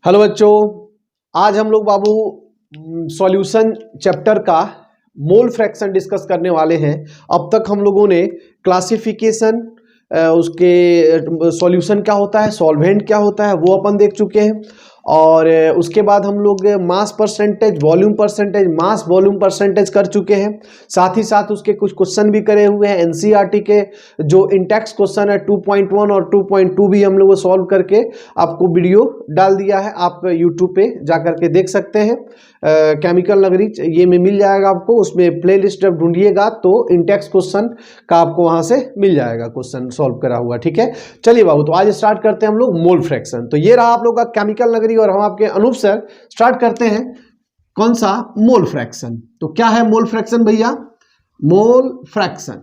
Hello बच्चों, आज हम लोग बाबू सॉल्यूशन चैप्टर का मोल फ्रैक्शन डिस्कस करने वाले हैं। अब तक हम लोगों ने क्लासिफिकेशन, उसके सॉल्यूशन क्या होता है, सॉल्वेंट क्या होता है, वो अपन देख चुके हैं। और उसके बाद हम लोग mass percentage, volume percentage, mass volume percentage कर चुके हैं। साथ ही साथ उसके कुछ क्वेश्चन भी करे हुए हैं एनसीईआरटी के, जो इंटेक्स क्वेश्चन है 2.1 और 2.2 भी हम लोग सॉल्व करके आपको वीडियो डाल दिया है। आप यूट्यूब पे जा करके देख सकते हैं। केमिकल नगरी ये में मिल जाएगा आपको, उसमें प्लेलिस्ट जब ढूंढिएगा तो इंटेक्स क्वेश्चन का आपको वहां से मिल जाएगा क्वेश्चन सॉल्व करा हुआ। ठीक है, चलिए बाबू, तो आज स्टार्ट करते हैं हम लोग मोल फ्रैक्शन। तो ये रहा आप लोग का केमिकल नगरी और हम आपके अनूप सर। स्टार्ट करते हैं कौन सा, मोल फ्रैक्शन। तो क्या है मोल फ्रैक्शन भैया? Mole fraction,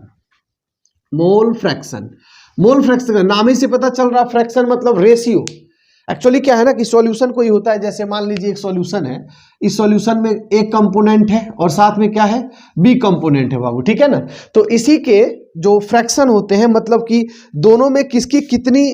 mole fraction, mole fraction नाम ही से पता चल रहा, फ्रैक्शन मतलब रेशियो। एक्चुअली क्या है ना कि सॉल्यूशन कोई होता है, जैसे मान लीजिए एक सॉल्यूशन है, इस सॉल्यूशन में एक कंपोनेंट है और साथ में क्या है, बी कंपोनेंट है बाबू। ठीक है ना, तो इसी के जो फ्रैक्शन होते हैं, मतलब कि दोनों में किसकी कितनी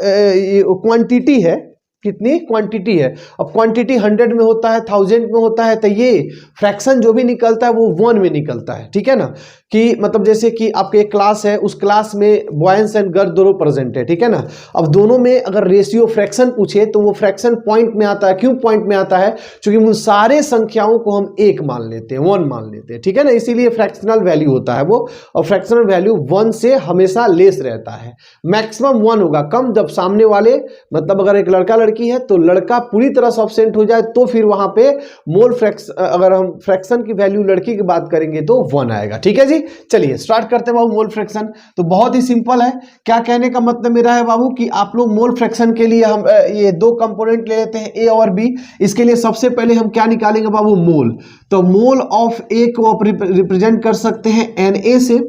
क्वांटिटी है, कितनी क्वांटिटी है। अब क्वांटिटी 100 में होता है, 1000 में होता है, तो ये फ्रैक्शन जो भी निकलता है वो 1 में निकलता है। ठीक है ना, कि मतलब जैसे कि आपके एक क्लास है, उस क्लास में बॉयज एंड गर्ल दोनों प्रेजेंट है। ठीक है ना, अब दोनों में अगर रेशियो फ्रैक्शन पूछे तो वो फ्रैक्शन पॉइंट में आता है। क्यों पॉइंट में आता है? क्योंकि उन सारे संख्याओं को हम एक मान लेते हैं, 1 मान लेते हैं। ठीक है ना, इसीलिए फ्रैक्शनल वैल्यू होता है वो, और फ्रैक्शनल वैल्यू 1 से हमेशा लेस रहता है। मैक्सिमम 1 होगा, कम जब सामने वाले, मतलब अगर एक लड़का लड़की है तो लड़का पूरी तरह से एब्सेंट हो जाए तो फिर वहां पे मोल फ्रैक्शन, अगर हम फ्रैक्शन की वैल्यू लड़की की बात करेंगे तो 1 आएगा। ठीक है जी, चलिए स्टार्ट करते हैं बाबू मोल फ्रैक्शन। तो बहुत ही सिंपल है। क्या कहने का मतलब मेरा है बाबू कि आप लोग मोल फ्रैक्शन के लिए हम ये दो कंपोनेंट ले लेते हैं, ए और बी। इसके लिए सबसे पहले हम क्या निकालेंगे बाबू, मोल। तो मोल ऑफ ए को आप रिप्रेजेंट कर सकते हैं Na से,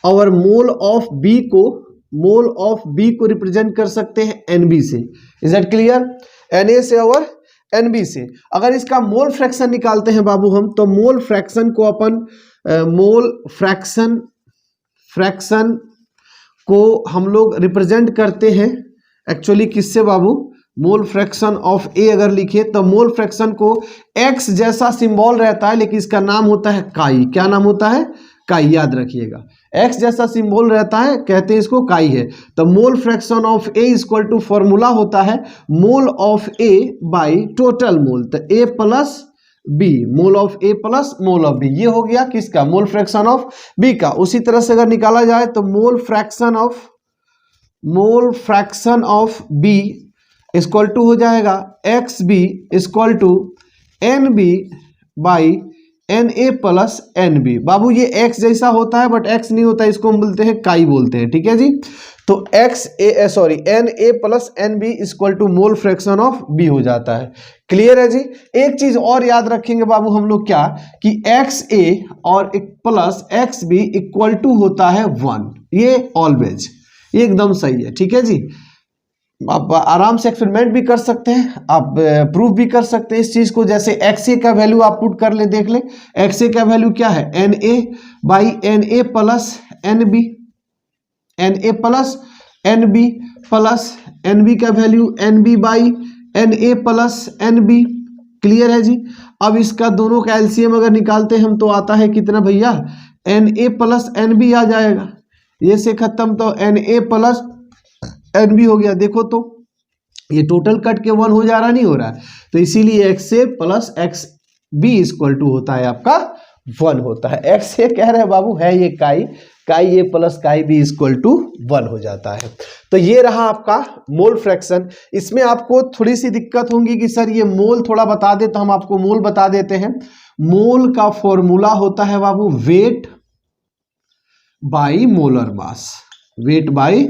और मोल ऑफ बी को, मोल ऑफ बी को रिप्रेजेंट कर सकते हैं Nb से। Is that clear? Na से और Nb से। अगर इसका मोल फ्रैक्शन निकालते हैं बाबू हम, तो मोल फ्रैक्शन को अपन मोल फ्रैक्शन, फ्रैक्शन को हम लोग रिप्रेजेंट करते हैं एक्चुअली किससे बाबू, मोल फ्रैक्शन ऑफ ए अगर लिखे तो मोल फ्रैक्शन को एक्स जैसा सिंबल रहता है, लेकिन इसका नाम होता है काई। क्या नाम होता है? काई, याद रखिएगा। एक्स जैसा सिंबल रहता है, कहते हैं इसको काई है। तो mole fraction of A equal to formula होता है mole of A by total mole. तो A plus B, mole of A plus mole of B, ये हो गया किसका, मोल फ्रैक्शन ऑफ बी का। उसी तरह से अगर निकाला जाए तो mole fraction of, mole fraction of B equal to हो जाएगा X B equal to N B by N A plus N B. बाबू ये एक्स जैसा होता है बट एक्स नहीं होता है, इसको हम बोलते हैं काई बोलते हैं। ठीक है जी, तो X A sorry N A plus N B equal to mole fraction of B हो जाता है। क्लियर है जी। एक चीज और याद रखेंगे बाबू हम लोग, क्या कि एक्स ए और plus X B equal to होता है 1, ये ऑलवेज, ये एकदम सही है। ठीक है जी, आप आराम से एक्सपेरिमेंट भी कर सकते हैं, आप प्रूफ भी कर सकते हैं इस चीज को। जैसे एक्स ए का वैल्यू आप पुट कर ले, देख ले एक्स ए का वैल्यू क्या है, N A by N A plus N B, N A plus N B plus N B का value N B by N A plus N B. Clear है जी। अब इसका दोनों का एलसीएम अगर निकालते हैं हम तो आता है कितना भैया, N A plus N B आ जाएगा। ये से खत्म, तो N A plus N B हो गया। देखो तो ये टोटल कट के 1 हो जा रहा, नहीं हो रहा है, तो इसीलिए X A plus X B equal to होता है आपका 1 होता है। एक्स ए कह रहे हैं बाबू, है ये chi, chi A plus chi B equal to 1 हो जाता है। तो ये रहा आपका मोल फ्रैक्शन। इसमें आपको थोड़ी सी दिक्कत होगी कि सर ये मोल थोड़ा बता दे, तो हम आपको मोल बता देते हैं। मोल का फॉर्मूला होता है बाबू weight by molar mass, weight by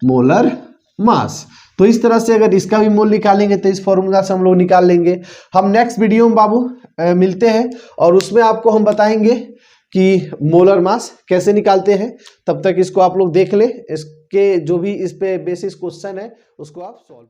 molar mass. तो इस तरह से अगर इसका भी मोल निकालेंगे तो इस फॉर्मूला से हम लोग निकाल लेंगे। हम नेक्स्ट वीडियो में बाबू मिलते हैं और उसमें आपको हम बताएंगे कि मोलर मास कैसे निकालते हैं। तब तक इसको आप लोग देख ले, इसके जो भी इस पे बेसिस क्वेश्चन है उसको आप सॉल्व